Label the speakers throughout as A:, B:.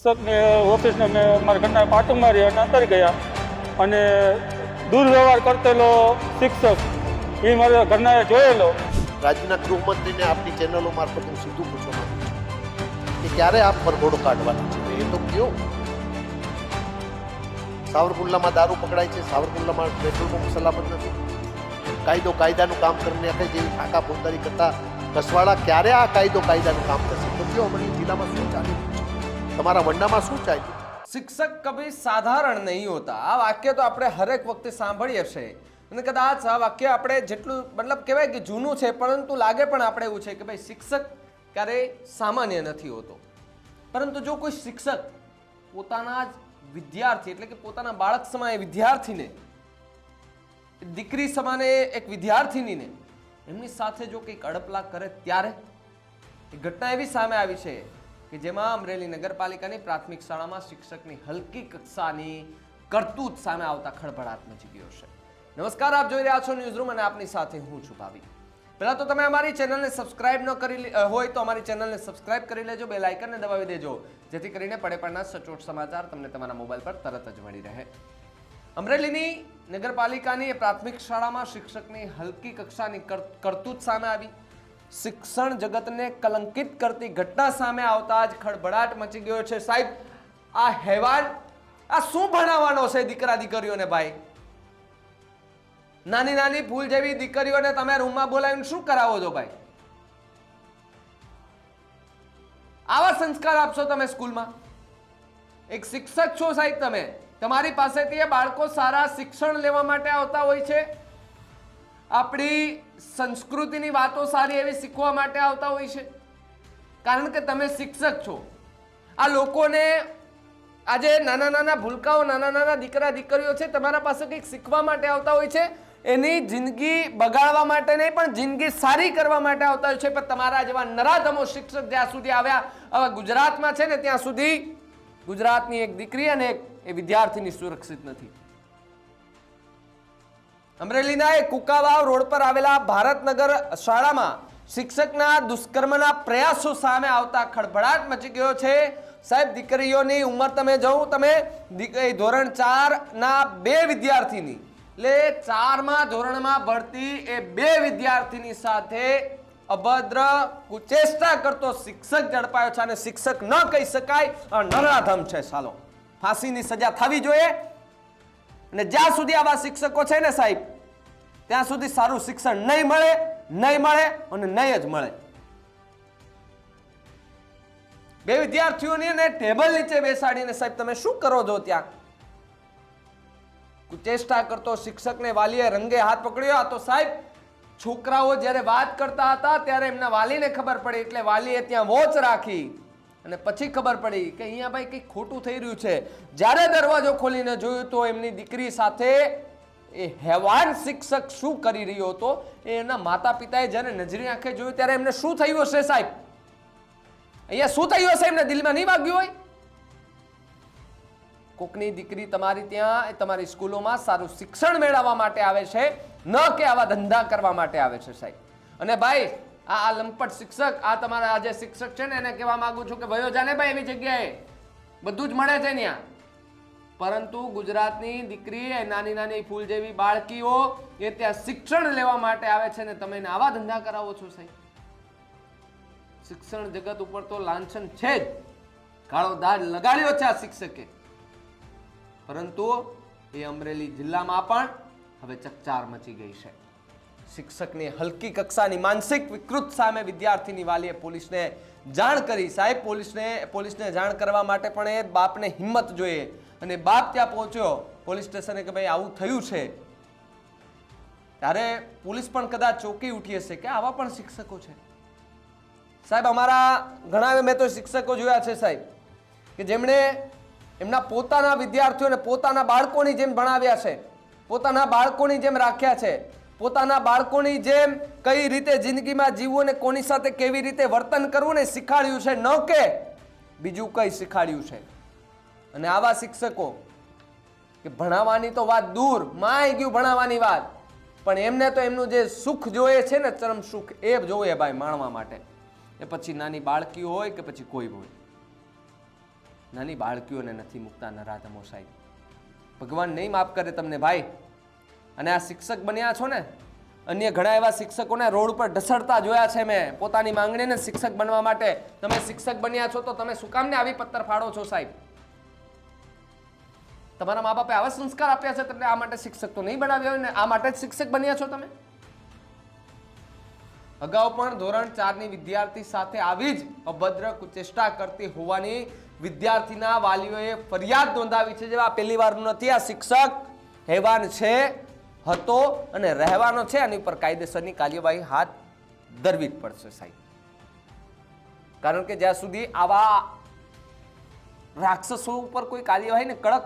A: શિક્ષકની ઓફિસને મેં મારા ઘરના પાટું મારી અને અંદર ગયા અને દુર્વ્યવહાર કરતેલો શિક્ષક એ મારા ઘરનાએ જોયેલો.
B: રાજ્યના ગૃહમંત્રીને આપની ચેનલો મારફત હું સીધું પૂછવા માંગુ છું કે ક્યારે આપ પરઘોડો કાઢવાના છે એ તો કયો. સાવરકુંડલામાં દારૂ પકડાય છે, સાવરકુંડલામાં પેટ્રોલ પંપ સલામત નથી, કાયદો કાયદાનું કામ કરીને આપે જેવી ફાંકા ફોજદારી કરતા કસવાડા ક્યારે આ કાયદો કાયદાનું કામ કરશે તો કયો. અમરેલી જિલ્લામાં શું ચાલી રહ્યું છે, તમારા વંડામાં શું ચાલ્યું?
C: શિક્ષક કભી સાધારણ નહીં હોતા. આ વાક્ય તો આપણે હરેક વખતે સાંભળીએ છે અને કદાચ આ વાક્ય આપણે જેટલું મતલબ કહેવાય કે જૂનું છે પરંતુ લાગે પણ આપણે એવું છે કે ભાઈ શિક્ષક ક્યારેય સામાન્ય નથી હોતો. પરંતુ જો કોઈ શિક્ષક પોતાના જ વિદ્યાર્થી એટલે કે પોતાના બાળક સમાય વિદ્યાર્થીને, દીકરી સમાને એક વિદ્યાર્થીનીને એમની સાથે જો કંઈક અડપલા કરે ત્યારે એ ઘટના એવી સામે આવી છે કે જેમાં અમરેલી નગરપાલિકાની પ્રાથમિક શાળામાં શિક્ષકની હલકી કક્ષાની કરતૂત સામે આવતા ખળભળાટ મચી ગયો છે. નમસ્કાર, આપ જોઈ રહ્યા છો ન્યૂઝરૂમ અને આપની સાથે હું છું ભાવી. પહેલા તો તમે અમારી ચેનલને સબસ્ક્રાઇબ ન કરી હોય તો અમારી ચેનલને સબસ્ક્રાઇબ કરી લેજો, બેલ આઇકનને દબાવી દેજો જેથી કરીને પડે પડના સચોટ સમાચાર તમને તમારા મોબાઈલ પર તરત જ મળી રહે. અમરેલીની નગરપાલિકાની પ્રાથમિક શાળામાં શિક્ષકની હલકી કક્ષાની કરતૂત સામે આવી. શિક્ષણ જગતને કલંકિત કરતી ઘટના સામે આવતા જ ખળભળાટ મચી ગયો છે. સાહેબ, આ હેવાન આ શું ભણાવવાનો છે દીકરા દીકરીઓને? ભાઈ, નાની નાની ફૂલ જેવી દીકરીઓને તમે રૂમમાં બોલાવીને શું કરાવો છો? ભાઈ, આવા સંસ્કાર આપશો તમે સ્કૂલમાં? એક શિક્ષક છો સાહેબ તમે, તમારી પાસેથી એ બાળકો સારા શિક્ષણ લેવા માટે આવતા હોય છે, આપણી સંસ્કૃતિની વાતો સારી એવી શીખવા માટે આવતા હોય છે, કારણ કે તમે શિક્ષક છો. આ લોકોને આજે નાના નાના ભૂલકાઓ, નાના નાના દીકરા દીકરીઓ છે, તમારા પાસે કંઈક શીખવા માટે આવતા હોય છે, એની જિંદગી બગાડવા માટે નહીં પણ જિંદગી સારી કરવા માટે આવતા હોય છે. પણ તમારા જેવા નરાધમો શિક્ષક જ્યાં સુધી આવ્યા હવે ગુજરાતમાં છે ને ત્યાં સુધી ગુજરાતની એક દીકરી અને એ વિદ્યાર્થીની સુરક્ષિત નથી. અમરેલીના એક કુકાવાવ રોડ પર આવેલા ભારતનગર શાળામાં શિક્ષકના દુષ્કર્મના પ્રયાસો સામે આવતા ખળભળાટ મચી ગયો છે. સાહેબ, દીકરીઓની ઉંમર તમે જોઉં, તમે ધોરણ 4 ના 2 વિદ્યાર્થીની એટલે 4મા ધોરણમાં ભણતી એ 2 વિદ્યાર્થીની સાથે અભદ્ર કુચેષ્ટા કરતો શિક્ષક ઝડપાયો છે અને શિક્ષક ન કહી શકાય, નરાધમ છે. સાલો, ફાંસીની સજા થવી જોઈએ અને જ્યાં સુધી આવા શિક્ષકો છે ને સાહેબ ત્યાં સુધી સારું શિક્ષણ નહીં મળે અને નહીં જ મળે. 2 વિદ્યાર્થીઓને ટેબલ નીચે બેસાડીને સાહેબ તમે શું કરો છો? ત્યાં કુચેષ્ટા કરતો શિક્ષકને વાલીએ રંગે હાથ પકડ્યો. આ તો સાહેબ છોકરાઓ જ્યારે વાત કરતા હતા ત્યારે એમના વાલીને ખબર પડી એટલે વાલીએ ત્યાં વોચ રાખી અને પછી ખબર પડી કે અહીંયા ભાઈ કંઈક ખોટું થઈ રહ્યું છે. જ્યારે દરવાજો ખોલીને જોયું તો એમની દીકરી સાથે એ હેવાન શિક્ષક શું કરી રહ્યો હતો એ એના માતા પિતાએ જ્યારે નજરી આંખે જોયું ત્યારે એમને શું થયું હશે સાહેબ? અહીંયા શું થયું હશે? એમને દિલમાં નહીં વાગ્યું હોય? કોકની દીકરી તમારી ત્યાં તમારી સ્કૂલોમાં સારું શિક્ષણ મેળવવા માટે આવે છે, ન કે આવા ધંધા કરવા માટે આવે છે સાહેબ. અને ભાઈ, આ લંપટ શિક્ષક, આ તમારા આ જે શિક્ષક છે ને એને કહેવા માંગુ છું કે ભયો જાને ભાઈ એવી જગ્યાએ બધું જ મળે છે ત્યાં. પરંતુ ગુજરાતની દીકરી એ નાની નાની ફૂલ જેવી બાળકીઓ એ ત્યાં શિક્ષણ લેવા માટે આવે છે ને તમે એને આવા ધંધા કરાવો છો સાહેબ. શિક્ષણ જગત ઉપર તો લાંછન છે જ, કાળો દાગ લગાડ્યો છે આ શિક્ષકે. પરંતુ એ અમરેલી જિલ્લામાં પણ હવે ચકચાર મચી ગઈ છે. શિક્ષકની હલકી કક્ષાની માનસિક વિકૃત સામે વિદ્યાર્થીની વાલીએ પોલીસને જાણ કરી. સાહેબ, પોલીસને જાણ કરવા માટે પણ એ બાપને હિંમત જોઈએ અને બાપ ત્યાં પહોંચ્યો પોલીસ સ્ટેશને કે ભાઈ આવું થયું છે. ત્યારે પોલીસ પણ કદાચ ચોંકી ઉઠી હશે કે આવા પણ શિક્ષકો છે. સાહેબ, અમારા ઘણા મેં તો શિક્ષકો જોયા છે સાહેબ કે જેમણે એમના પોતાના વિદ્યાર્થીઓને પોતાના બાળકોની જેમ ભણાવ્યા છે, પોતાના બાળકોની જેમ રાખ્યા છે, પોતાના બાળકોની જેમ કઈ રીતે જિંદગીમાં જીવવું ને કોની સાથે કેવી રીતે વર્તન કરવું ને શીખવાડ્યું છે, ન કે બીજું કઈ શીખવાડ્યું છે. અને આવા શિક્ષકો કે ભણાવવાની તો વાત દૂર, માં આવી ગયું ભણાવવાની વાત, પણ એમને તો એમનું જે સુખ જોઈએ છે ને ચરમ સુખ એ જોઈએ ભાઈ માણવા માટે, એ પછી નાની બાળકી હોય કે પછી કોઈ હોય. નાની બાળકીઓને નથી મૂકતા નરાધમો સાહેબ. ભગવાન નહીં માફ કરે તમને ભાઈ. અને આ શિક્ષક બન્યા છો ને, અન્ય ઘણા એવા શિક્ષકોને રોડ પર ઢસડતા જોયા છે મેં પોતાની માંગણીને શિક્ષક બનવા માટે. તમે શિક્ષક બન્યા છો તો તમે શું કામને આવી પત્તર ફાડો છો સાહેબ? તમારા મા બાપે આવા સંસ્કાર આપ્યા છે તમને આ માટે શિક્ષક તો નહીં બનાવ્યા હોય ને, આ માટે જ શિક્ષક બન્યા છો તમે. અગાઉ પણ ધોરણ 4 ની વિદ્યાર્થી સાથે આવી જ અભદ્ર કુચેષ્ટા કરતી હોવાની વિદ્યાર્થીના વાલીઓએ ફરિયાદ નોંધાવી છે. જેવા પહેલી વાર નથી, આ શિક્ષક હેવાન છે, હતો અને રહેવાનો છે. આની ઉપર કાયદેસરની કાર્યવાહી હાથ ધરવી જ પડશે સાહેબ. કારણ કે જ્યાં સુધી આવા રાક્ષસો ઉપર કોઈ કાર્યવાહી ને કડક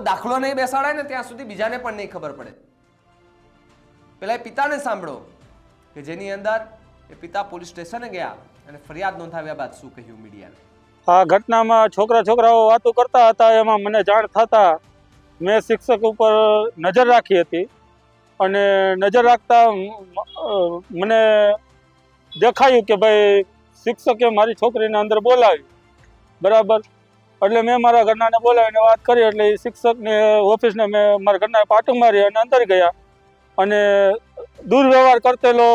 C: દાખલો નહીં બેસાડાય ને ત્યાં સુધી બીજાને પણ નહીં ખબર પડે. પેલા પિતાને સાંભળો કે જેની અંદર એ પિતા પોલીસ સ્ટેશને ગયા અને ફરિયાદ નોંધાવ્યા બાદ શું કહ્યું મીડિયાને.
A: આ ઘટનામાં છોકરાઓ વાતો કરતા હતા, એમાં મને જાણ થતા મેં શિક્ષક ઉપર નજર રાખી હતી અને નજર રાખતા મને દેખાયું કે ભાઈ શિક્ષકે મારી છોકરીને અંદર બોલાવી, બરાબર. એટલે મેં મારા ઘરનાને બોલાવીને વાત કરી. એટલે એ શિક્ષકની ઓફિસને મેં મારા ઘરના પાટું મારી અને અંદર ગયા અને દુર્વ્યવહાર કરતેલો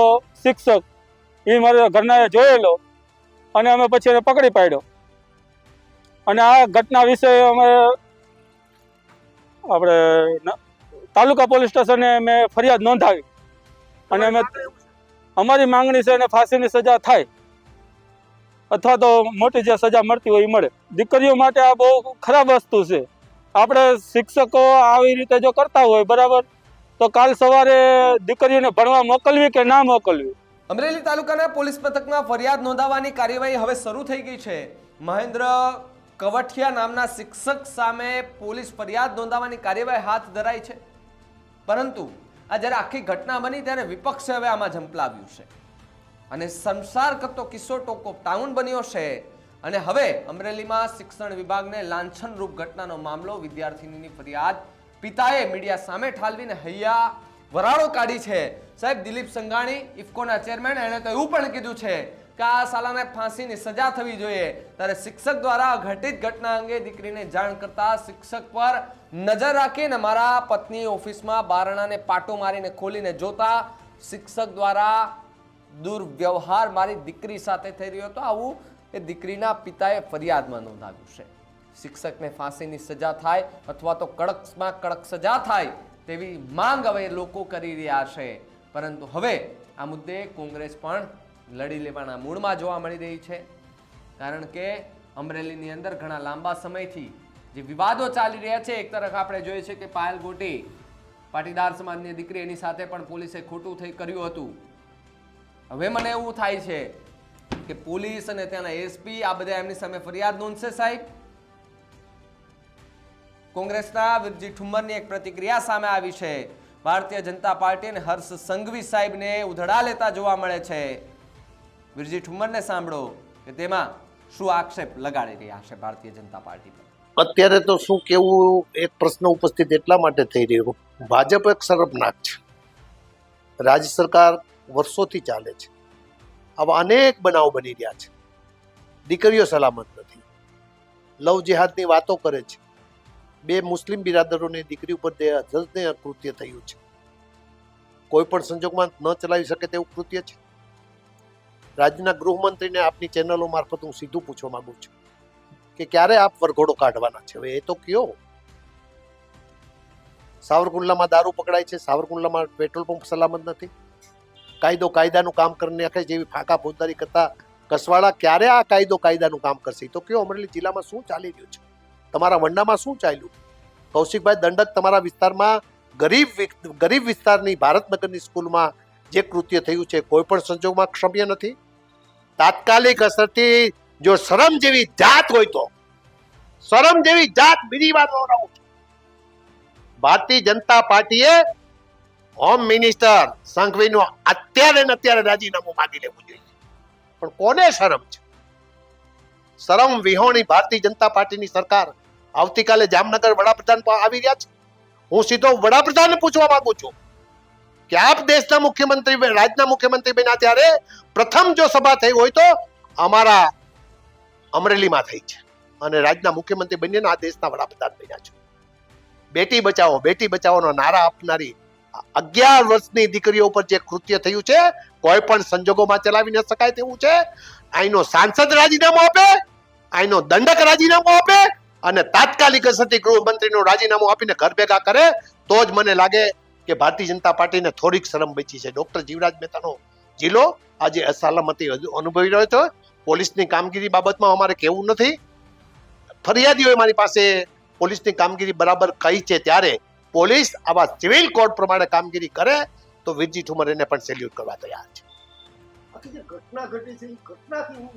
A: શિક્ષક એ મારા ઘરનાએ જોયેલો અને અમે પછી એને પકડી પાડ્યો. અને આ ઘટના વિશે અમે આપણે તાલુકા પોલીસ સ્ટેશને મેં ફરિયાદ નોંધાવી અને અમે અમારી માંગણી છે એને ફાંસીની સજા થાય અથવા તો મોટી જે સજા મળતી હોય એ મળે. દીકરીઓ માટે આ બહુ ખરાબ વસ્તુ છે. આપણે શિક્ષકો આવી રીતે જો કરતા હોય, બરાબર, તો કાલ સવારે દીકરીઓને ભણવા મોકલવી કે ના મોકલવી.
C: અમરેલી તાલુકાના પોલીસ મથકમાં ફરિયાદ નોંધાવવાની કાર્યવાહી હવે શરૂ થઈ ગઈ છે. મહેન્દ્ર કવઠિયા નામના શિક્ષક સામે પોલીસ ફરિયાદ નોંધાવવાની કાર્યવાહી હાથ ધરાઈ છે. પરંતુ આ જ્યારે આખી ઘટના બની ત્યારે વિપક્ષે હવે આમાં ઝંપલાવ્યું છે અને સંસાર કરતો કિસ્સો ટોકો ટાઉન બન્યો છે. અને હવે અમરેલીમાં શિક્ષણ વિભાગને લાંછનરૂપ ઘટનાનો મામલો, વિદ્યાર્થીનીની ફરિયાદ પિતાએ મીડિયા સામે ઠાલવીને હૈયા વરાળો કાઢી છે. સાહેબ, દિલીપ સંઘાણી ઇફકોના ચેરમેન, એણે તો એવું પણ કીધું છે કે આ સાલાને ફાંસીની સજા થવી જોઈએ. ત્યારે શિક્ષક દ્વારા ઘટિત ઘટના અંગે દીકરીને જાણ કરતા શિક્ષક પર નજર રાખીને મારા પત્ની ઓફિસમાં બારણાને પાટો મારીને ખોલીને જોતા શિક્ષક દ્વારા દુર્વ્યવહાર મારી દીકરી સાથે થઈ રહ્યો હતો, આવું એ દીકરીના પિતાએ ફરિયાદમાં નોંધાવ્યું છે. શિક્ષકને ફાંસીની સજા થાય અથવા તો કડકમાં કડક સજા થાય તેવી માંગ હવે લોકો કરી રહ્યા છે. પરંતુ હવે આ મુદ્દે કોંગ્રેસ પણ લડી લેવાના મૂડમાં જોવા મળી રહી છે. કારણ કે અમરેલીની અંદર ઘણા લાંબા સમયથી જે વિવાદો ચાલી રહ્યા છે, એક તરફ આપણે જોઈએ છે કે પાયલ ગોટી પાટીદાર સમાજની દીકરી, એની સાથે પણ પોલીસે ખોટું કર્યું હતું. હવે મને એવું થાય છે કે પોલીસ અને ત્યાંના એસપી આ બધા એમની સામે ફરિયાદ નોંધશે સાહેબ. કોંગ્રેસના વિરજી ઠુમ્મરની એક પ્રતિક્રિયા સામે આવી છે. ભારતીય જનતા પાર્ટી અને હર્ષ સંઘવી સાહેબને ઉધડા લેતા જોવા મળે છે. વિરજી ઠુમ્મરને સાંભળો કે તેમાં શું આક્ષેપ લગાડી રહ્યા છે ભારતીય જનતા પાર્ટી પર.
B: અત્યારે તો શું કેવું, એક પ્રશ્ન ઉપસ્થિત એટલા માટે થઈ રહ્યો, ભાજપ એક શરમનાક છે. રાજ્ય સરકાર વર્ષોથી ચાલે છે, આવા અનેક બનાવ બની રહ્યા છે. દીકરીઓ સલામત નથી, લવ જેહાદની વાતો કરે છે. 2 મુસ્લિમ બિરાદરોની દીકરી ઉપર દર્દનાક કૃત્ય થયું છે. કોઈ પણ સંજોગમાં ન ચલાવી શકે તેવું કૃત્ય છે. રાજ્યના ગૃહમંત્રીને આપની ચેનલો મારફત હું સીધું પૂછવા માંગુ છું કે ક્યારે આપ વરઘોડો કાઢવાના છે? હવે એ તો કયો. સાવરકુંડલામાં દારૂ પકડાય છે, સાવરકુંડલામાં પેટ્રોલ પંપ સલામત નથી. કાયદાનું કામ કરીને આખે જેવી ફાંકા ફોજદારી કરતા કસવાળા ક્યારે આ કાયદાનું કામ કરશે? તો કયો અમરેલી જિલ્લામાં શું ચાલી રહ્યું છે? તમારા વંડામાં શું ચાલ્યું? કૌશિકભાઈ દંડક, તમારા વિસ્તારમાં ગરીબ વિસ્તારની ભારતનગરની સ્કૂલમાં જે કૃત્ય થયું છે કોઈ પણ સંજોગમાં ક્ષમ્ય નથી. તાત્કાલિક અસરથી જો શરમ જેવી જાત હોય તો, શરમ જેવી જાત, બીજી વાત દોહરાવું છું, ભારતીય જનતા પાર્ટીએ હોમ મિનિસ્ટર સંઘવીનું અત્યારે રાજીનામું માંગી લેવું જોઈએ. પણ કોને શરમ છે? શરમ વિહોણી ભારતીય જનતા પાર્ટીની સરકાર આવતીકાલે જામનગર વડાપ્રધાન આવી રહ્યા છે. હું સીધો વડાપ્રધાનને પૂછવા માંગુ છું કે આપ દેશના મુખ્યમંત્રી, રાજ્યના મુખ્યમંત્રી બન્યા ત્યારે પ્રથમ જો સભા થઈ હોય તો અમારા અમરેલીમાં થઈ છે. અને રાજ્યના મુખ્યમંત્રી બનીને આ દેશના વડાપ્રધાન બન્યા છો. બેટી બચાવોનો નારા આપનારી 11 વર્ષની દીકરીઓ ઉપર જે કૃત્ય થયું છે કોઈ પણ સંજોગોમાં ચલાવી ન શકાય તેવું છે. અહીંનો સાંસદ રાજીનામું આપે, અહીંનો દંડક રાજીનામું આપે અને તાત્કાલિક અસરથી ગૃહમંત્રીનું રાજીનામું આપીને ઘર ભેગા કરે તો જ મને લાગે કે ભારતીય જનતા પાર્ટીને થોડીક શરમ બચી છે. ડોક્ટર જીવરાજ મહેતાનો જિલ્લો આજે અસલામતી અનુભવી રહ્યો છે. પોલીસની કામગીરી બાબતમાં અમારે કહેવું નથી. ફરિયાદીઓએ મારી પાસે પોલીસની કામગીરી બરાબર કહી છે, ત્યારે પોલીસ આવા સિવિલ કોડ પ્રમાણે કામગીરી કરે તો વિરજી ઠુમર એને પણ સેલ્યુટ કરવા તૈયાર છે.
D: ઘટના ઘટી છે, ઘટનાથી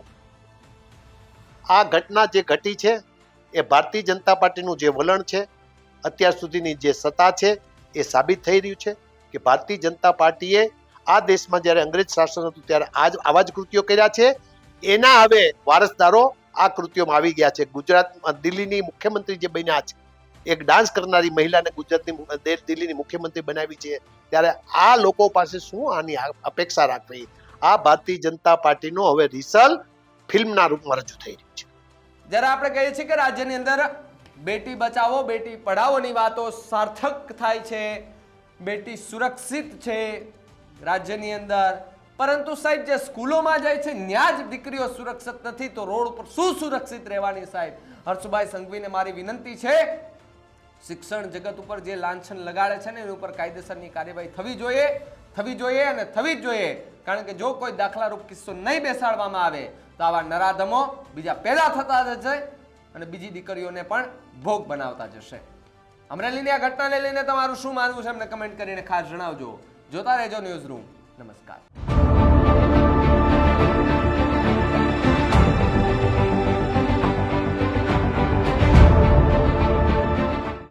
B: આ ઘટના જે ઘટી છે એ ભારતીય જનતા પાર્ટીનું જે વલણ છે, અત્યાર સુધીની જે સત્તા છે એ સાબિત થઈ રહ્યું છે કે ભારતીય જનતા પાર્ટીએ આ દેશમાં જ્યારે અંગ્રેજ શાસન હતું ત્યારે આવા જ કૃત્યો કર્યા છે. એના હવે વારસદારો આ કૃત્યોમાં આવી ગયા છે. ગુજરાતમાં દિલ્હીની મુખ્યમંત્રી જે બન્યા છે, એક ડાન્સ કરનારી મહિલાને ગુજરાતની દિલ્હીની મુખ્યમંત્રી બનાવી છે, ત્યારે આ લોકો પાસે શું આની અપેક્ષા રાખવી? આ ભારતીય જનતા પાર્ટીનો હવે રિસલ ફિલ્મના રૂપમાં રજૂ થઈ રહ્યું છે.
C: જ્યારે આપણે કહીએ છીએ કે રાજ્યની અંદર બેટી બચાવો બેટી પઢાઓની વાતો સાર્થક થાય છે, બેટી સુરક્ષિત છે રાજ્યની અંદર, પરંતુ સાહેબ જે સ્કૂલોમાં જાય છે ત્યાં જ દીકરીઓ સુરક્ષિત નથી તો રોડ ઉપર શું સુરક્ષિત રહેવાની? સાહેબ હર્ષભાઈ સંઘવીને મારી વિનંતી છે, શિક્ષણ જગત ઉપર જે લાંછન લગાડે છે ને એની ઉપર કાયદેસરની કાર્યવાહી થવી જોઈએ અને થવી જ જોઈએ. કારણ કે જો કોઈ દાખલારૂપ કિસ્સો નહીં બેસાડવામાં આવે તો આવા નરાધમો બીજા પેદા થતા જશે અને બીજી દીકરીઓને પણ ભોગ બનાવતા જશે. અમરેલીની આ ઘટનાને લઈને તમારું શું માનવું છે એમને કમેન્ટ કરીને ખાસ જણાવજો. જોતા રહેજો ન્યૂઝ રૂમ. નમસ્કાર.